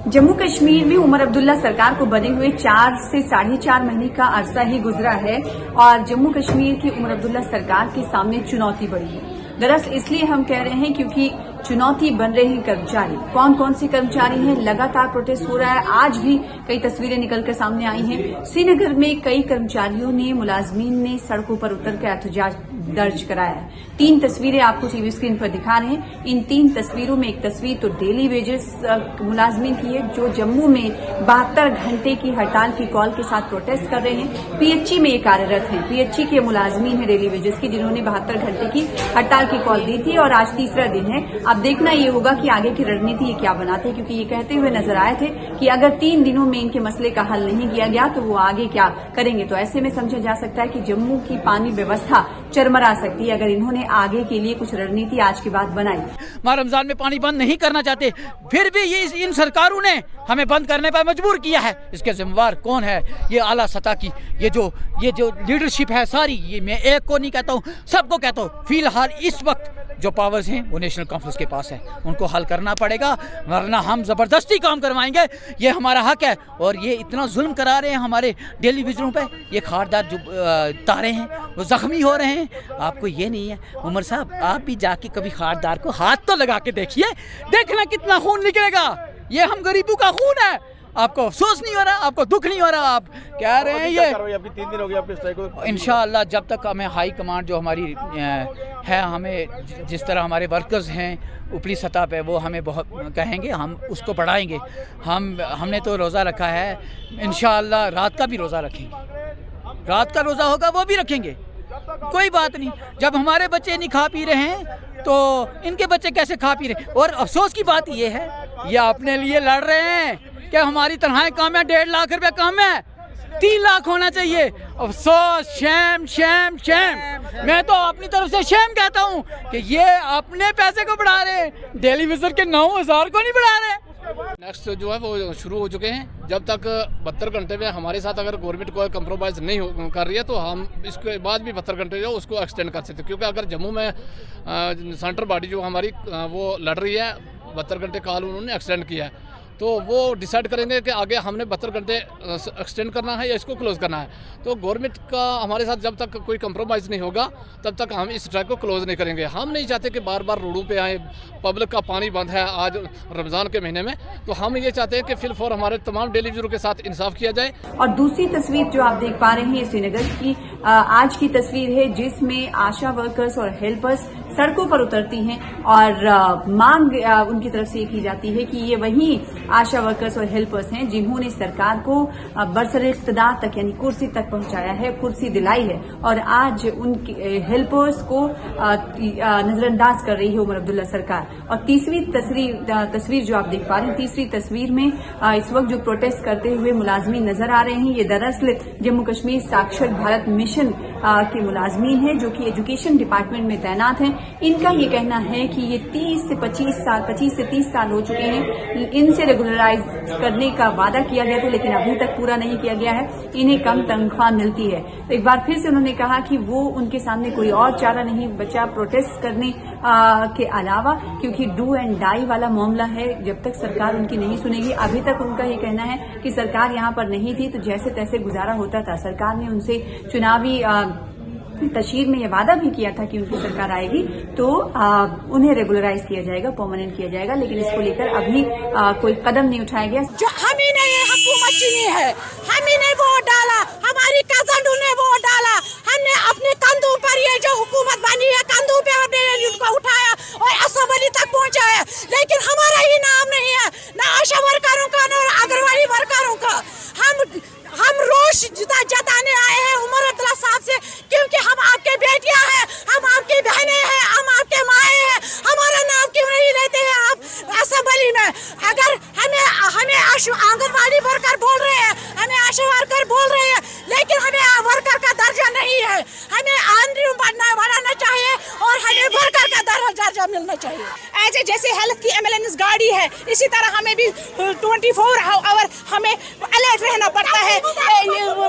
जम्मू कश्मीर में उमर अब्दुल्ला सरकार को बने हुए 4 से 4.5 महीने का अरसा ही गुजरा है और जम्मू कश्मीर की उमर अब्दुल्ला सरकार के सामने चुनौती बढ़ी है। दरअसल इसलिए हम कह रहे हैं क्योंकि चुनौती बन रहे हैं कर्मचारी। कौन कौन से कर्मचारी हैं? लगातार प्रोटेस्ट हो रहा है। आज भी कई तस्वीरें निकलकर सामने आई हैं। श्रीनगर में कई कर्मचारियों ने, मुलाजमीन ने सड़कों पर उतरकर एहतजाज दर्ज कराया है। 3 तस्वीरें आपको टीवी स्क्रीन पर दिखा रहे हैं। इन 3 तस्वीरों में एक तस्वीर तो डेली वेजेस मुलाजमीन की है जो जम्मू में 72 घंटे की हड़ताल की कॉल के साथ प्रोटेस्ट कर रहे हैं। पीएचई में ये कार्यरत हैं। पीएचई के मुलाजमीन है डेली वेजेस की, जिन्होंने 72 घंटे की हड़ताल की कॉल दी थी और आज तीसरा दिन है। अब देखना ये होगा कि आगे की रणनीति ये क्या बनाते हैं, क्योंकि ये कहते हुए नजर आए थे कि अगर 3 दिनों में इनके मसले का हल नहीं किया गया तो वो आगे क्या करेंगे। तो ऐसे में समझा जा सकता है कि जम्मू की पानी व्यवस्था चरमरा सकती है अगर इन्होंने आगे के लिए कुछ रणनीति आज के बाद बनाई। मां रमजान में पानी बंद नहीं करना चाहते, फिर भी ये इन सरकारों ने हमें बंद करने पर मजबूर किया है। इसके जिम्मेवार कौन है? ये आला सतह की ये जो लीडरशिप है सारी, ये मैं एक को नहीं कहता हूँ, सबको कहता हूँ। फिलहाल इस वक्त जो पावर्स हैं वो नेशनल कॉन्फ्रेंस के पास है, उनको हल करना पड़ेगा, वरना हम जबरदस्ती काम करवाएंगे। ये हमारा हक है और ये इतना जुल्म करा रहे हैं हमारे डेली विजरों पे। ये खारदार जो तारे हैं वो जख्मी हो रहे हैं। आपको ये नहीं है उमर साहब, आप भी जाके कभी खारदार को हाथ तो लगा के देखिए, देखना कितना खून निकलेगा। ये हम गरीबों का खून है। आपको अफसोस नहीं हो रहा, आपको दुख नहीं हो रहा? आप कह रहे हैं ये अभी 3 दिन हो गए आपके स्ट्राइक को। इंशाअल्लाह जब तक हमें हाई कमांड जो हमारी है, हमें जिस तरह हमारे वर्कर्स हैं ऊपरी सतह पे वो हमें बहुत कहेंगे, हम उसको बढ़ाएंगे। हमने तो रोज़ा रखा है, इंशाअल्लाह रात का भी रोज़ा रखेंगे। रात का रोज़ा होगा वो भी रखेंगे, कोई बात नहीं। जब हमारे बच्चे नहीं खा पी रहे हैं तो इनके बच्चे कैसे खा पी रहे हैं? और अफसोस की बात ये है, ये अपने लिए लड़ रहे हैं कि हमारी तनख्वाहें कम है, 1.5 लाख रुपए कम है, 3 लाख होना चाहिए। अफसोस, शेम शेम शेम। मैं तो अपनी तरफ से शेम कहता हूँ कि ये अपने पैसे को बढ़ा रहे हैं, डेली विजर के 9,000 को नहीं बढ़ा रहे। नेक्स्ट जो है वो शुरू हो चुके हैं। जब तक 72 घंटे में हमारे साथ अगर गवर्नमेंट कोई कंप्रोमाइज़ नहीं कर रही है तो हम इसके बाद भी 72 घंटे जो उसको एक्सटेंड कर सकते हैं। क्योंकि अगर जम्मू में सेंट्रल बॉडी जो हमारी वो लड़ रही है, 72 घंटे काल उन्होंने एक्सटेंड किया है, तो वो डिसाइड करेंगे कि आगे हमने 72 घंटे एक्सटेंड करना है या इसको क्लोज करना है। तो गवर्नमेंट का हमारे साथ जब तक कोई कंप्रोमाइज़ नहीं होगा तब तक हम इस स्ट्राइक को क्लोज नहीं करेंगे। हम नहीं चाहते कि बार बार रोडों पे आए। पब्लिक का पानी बंद है आज रमज़ान के महीने में, तो हम ये चाहते हैं कि फिलफॉर हमारे तमाम डेली यूजरों के साथ इंसाफ किया जाए। और दूसरी तस्वीर जो आप देख पा रहे हैं ये श्रीनगर की आज की तस्वीर है, जिसमें आशा वर्कर्स और हेल्पर्स सड़कों पर उतरती हैं और मांग उनकी तरफ से ये की जाती है कि ये वही आशा वर्कर्स और हेल्पर्स हैं जिन्होंने सरकार को बरसरे इक़्तिदार तक यानी कुर्सी तक पहुंचाया है, कुर्सी दिलाई है, और आज उनके हेल्पर्स को नजरअंदाज कर रही है उमर अब्दुल्ला सरकार। और तीसरी तस्वीर जो आप देख पा रहे हैं, तीसरी तस्वीर में इस वक्त जो प्रोटेस्ट करते हुए मुलाजमीन नजर आ रहे हैं, ये दरअसल जम्मू कश्मीर साक्षर भारत मिशन के मुलाजमीन हैं जो कि एजुकेशन डिपार्टमेंट में तैनात हैं। इनका ये कहना है कि ये 25 से 30 साल हो चुके हैं, इनसे रेगुलराइज करने का वादा किया गया था लेकिन अभी तक पूरा नहीं किया गया है। इन्हें कम तनख्वाह मिलती है। तो एक बार फिर से उन्होंने कहा कि वो उनके सामने कोई और चारा नहीं बचा प्रोटेस्ट करने के अलावा, क्योंकि डू एंड डाई वाला मामला है। जब तक सरकार उनकी नहीं सुनेगी, अभी तक उनका ये कहना है कि सरकार यहाँ पर नहीं थी तो जैसे तैसे गुजारा होता था। सरकार ने उनसे चुनावी तशहीर में ये वादा भी किया था कि उनकी सरकार आएगी तो उन्हें रेगुलराइज किया जाएगा, परमानेंट किया जाएगा, लेकिन इसको लेकर अभी कोई कदम नहीं उठाया गया। जो हम ही ने ये हुकूमत चुनी है, हम ही ने वोट डाला, हमारी कजन ने वोट डाला, हमने अपने कंधों पर ये जो हुकूमत बनी है कंधों पे हमने उनको उठाया और असेंबली तक पहुंचाया, लेकिन हमारा ही नाम नहीं है, न आशा वर्करों का न आंगनवाड़ी वर्करों का। हम रोष जताने आए हैं उमर अब्दुल्ला साहब से, क्योंकि हम आपके बेटियां हैं, हम आपकी बहनें हैं, हम आपके माए हैं। हमारा नाम क्यों नहीं लेते हैं आप असेंबली में? अगर हमें आंगनवाड़ी वर्कर बोल रहे हैं, हमें आशा वर्कर बोल रहे हैं, लेकिन हमें वर्कर का दर्जा नहीं है। हमें आंदोलन बढ़ाना चाहिए और हमें वर्कर का दर्जा मिलना चाहिए। जैसे हेल्थ की एम्बुलेंस गाड़ी है, इसी तरह हमें भी 24 आवर हमें अलर्ट रहना पड़ता है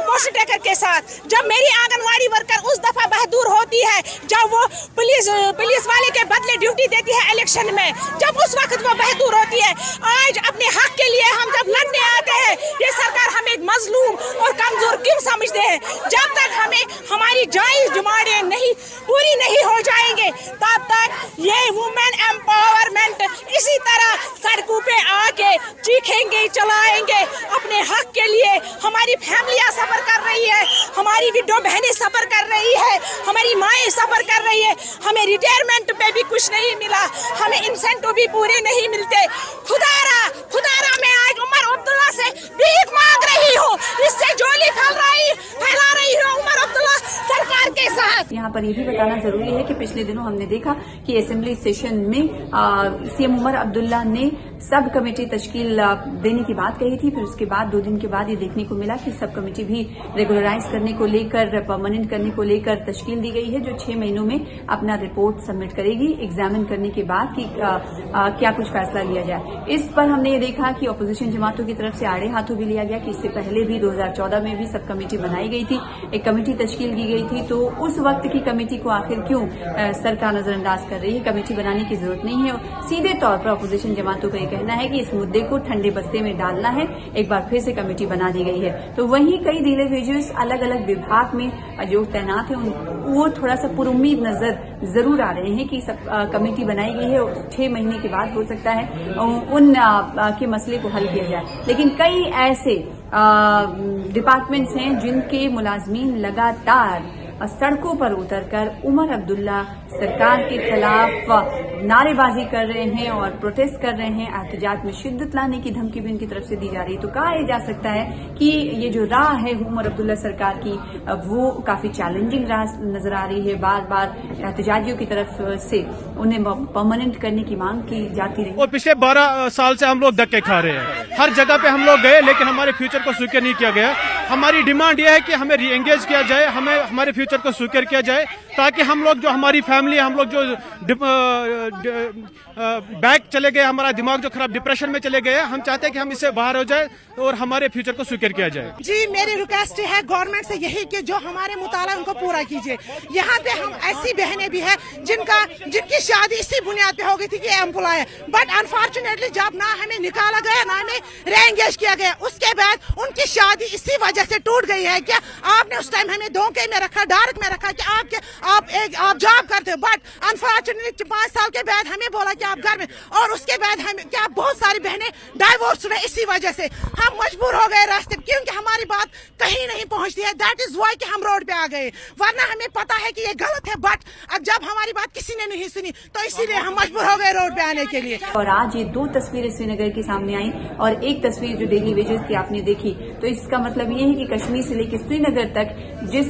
पोस्ट टेकर के साथ। जब मेरी आंगनवाड़ी वर्कर उस दफा बहादुर होती है जब वो पुलिस वाले के बदले ड्यूटी देती है इलेक्शन में, जब उस वक्त वो बहादुर होती है। आज अपने हक के लिए हम जब लड़ने आते हैं, ये सरकार हमें मजलूम और कमजोर क्यों समझते हैं? जब तक हमें हमारी जायज डिमांडें नहीं पूरी नहीं हो जाएंगे, तब तक ये वुमेन एम्पावरमेंट इसी तरह सड़कों पे आके चीखेंगे, चलाएंगे अपने हक के लिए। हमारी फैमिलियां सफर कर रही है, हमारी विडो बहनें सफर कर रही है, हमारी माएँ सफर कर रही है। हमें रिटायरमेंट पे भी कुछ नहीं मिला, हमें इंसेंटिव भी पूरे नहीं मिलते। खुदारा मैं आज उमर अब्दुल्ला से भीख मांग रही हूँ, इससे झोली फैला रही हूँ उमर अब्दुल्ला सरकार के साथ। यहाँ पर यह भी बताना जरूरी है कि पिछले दिनों हमने देखा कि असेंबली सेशन में सीएम उमर अब्दुल्ला ने सब कमेटी तश्कील देने की बात कही थी। फिर उसके बाद 2 दिन के बाद ये देखने को मिला कि सब कमेटी भी रेगुलराइज करने को लेकर, परमानेंट करने को लेकर तश्कील दी गई है, जो 6 महीनों में अपना रिपोर्ट सबमिट करेगी एग्जामिन करने के बाद कि क्या कुछ फैसला लिया जाए। इस पर हमने ये देखा कि अपोजिशन जमातों की तरफ से आड़े हाथों भी लिया गया कि इससे पहले भी 2014 में भी सब कमेटी बनाई गई थी, एक कमेटी तश्कील की गई थी। तो उस वक्त की कमेटी को आखिर क्यों सरकार नजरअंदाज कर रही है? कमेटी बनाने की जरूरत नहीं है। सीधे तौर पर अपोजिशन जमातों का कहना है कि इस मुद्दे को ठंडे बस्ते में डालना है, एक बार फिर से कमेटी बना दी गई है। तो वहीं कई रिलेवेजर्स अलग अलग विभाग में जो तैनात है वो थोड़ा सा पुरुम्मीद नजर जरूर आ रहे हैं कि सब कमेटी बनाई गई है, 6 महीने के बाद हो सकता है उन के मसले को हल किया जाए। लेकिन कई ऐसे डिपार्टमेंट्स हैं जिनके मुलाजमीन लगातार सड़कों पर उतरकर उमर अब्दुल्ला सरकार के खिलाफ नारेबाजी कर रहे हैं और प्रोटेस्ट कर रहे हैं। एहतजाज में शिद्दत लाने की धमकी भी उनकी तरफ से दी जा रही है। तो कहा जा सकता है कि ये जो राह है उमर अब्दुल्ला सरकार की, वो काफी चैलेंजिंग राह नजर आ रही है। बार बार एहतजाजियों की तरफ से उन्हें परमानेंट करने की मांग की जाती रही। और पिछले 12 साल से हम लोग धक्के खा रहे हैं, हर जगह पे हम लोग गए, लेकिन हमारे फ्यूचर को स्वीकार नहीं किया गया। हमारी डिमांड यह है कि हमें री एंगेज किया जाए, हमें हमारे फ्यूचर को स्वीकार किया जाए, ताकि हम लोग जो हमारी फैमिली, हम लोग जो बैक चले गए, हमारा दिमाग जो खराब डिप्रेशन में चले गए, हम चाहते हैं कि हम इससे बाहर हो जाए और हमारे फ्यूचर को स्वीकार किया जाए। जी, मेरी रिक्वेस्ट है गवर्नमेंट से यही कि जो हमारे मुताला उनको पूरा कीजिए। यहाँ पे हम ऐसी बहनें भी हैं जिनकी शादी इसी बुनियाद पे हो गई थी कि एम्प्लॉय है, बट अनफॉर्चुनेटली जब ना हमें निकाला गया ना हमें रीएंगेज किया गया, उसके बाद उनकी शादी इसी वजह से टूट गई है। क्या आपने उस टाइम हमें धोखे में रखा, डार्क में रखा कि आप जॉब करते हो, बट अनफॉर्चुनेटली 5 साल के बाद हमें बोला कि आप घर में, और उसके बाद हमें क्या बहुत सारी बहनें डाइवोर्स हुए इसी वजह से। हम मजबूर हो गए रास्ते पे, क्योंकि हमारी बात कहीं नहीं पहुंचती है। दैट इज वाई कि हम रोड पे आ गए, वरना हमें पता है कि ये गलत है, बट अब जब हमारी बात किसी ने नहीं सुनी तो इसीलिए हम मजबूर हो गए रोड पे आने के लिए। और आज ये 2 तस्वीरें श्रीनगर के सामने आई और एक तस्वीर जो डेली वेजेस की आपने देखी, तो इसका मतलब ये है कि कश्मीर से लेकर श्रीनगर तक जिस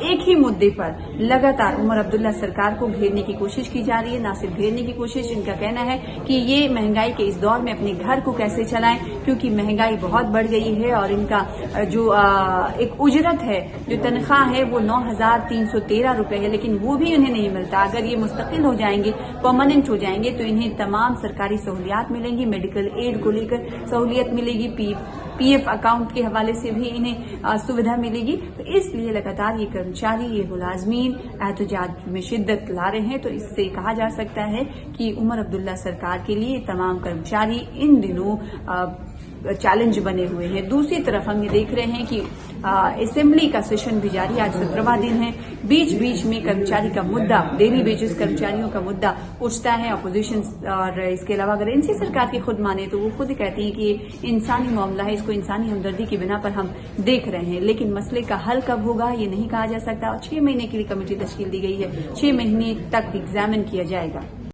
एक ही मुद्दे पर लगातार उमर अब्दुल्ला सरकार को घेरने की कोशिश की जा रही है। ना सिर्फ घेरने की कोशिश, इनका कहना है कि ये महंगाई के इस दौर में अपने घर को कैसे चलाएं, क्योंकि महंगाई बहुत बढ़ गई है और इनका जो एक उजरत है, जो तनख्वाह है, वो 9,313 रुपए है, लेकिन वो भी उन्हें नहीं मिलता। अगर ये मुस्तकिल हो जाएंगे, परमानेंट हो जाएंगे, तो इन्हें तमाम सरकारी सहूलियात मिलेंगी, मेडिकल एड को लेकर सहूलियत मिलेगी, पीएफ अकाउंट के हवाले से भी इन्हें सुविधा मिलेगी। तो इसलिए लगातार ये कर्मचारी, ये मुलाजमीन एहतजाज में शिद्दत ला रहे हैं। तो इससे कहा जा सकता है कि उमर अब्दुल्ला सरकार के लिए तमाम कर्मचारी इन दिनों चैलेंज बने हुए हैं। दूसरी तरफ हम ये देख रहे हैं कि असेंबली का सेशन भी जारी, आज 17वां दिन है। बीच बीच में कर्मचारी का मुद्दा, डेली वेजेस कर्मचारियों का मुद्दा उठता है। अपोजिशन और इसके अलावा अगर एनसी सरकार की खुद माने तो वो खुद कहती है कि ये इंसानी मामला है, इसको इंसानी हमदर्दी की बिना पर हम देख रहे हैं, लेकिन मसले का हल कब होगा ये नहीं कहा जा सकता। 6 महीने के लिए कमेटी तश्कील दी गई है, 6 महीने तक एग्जामिन किया जाएगा।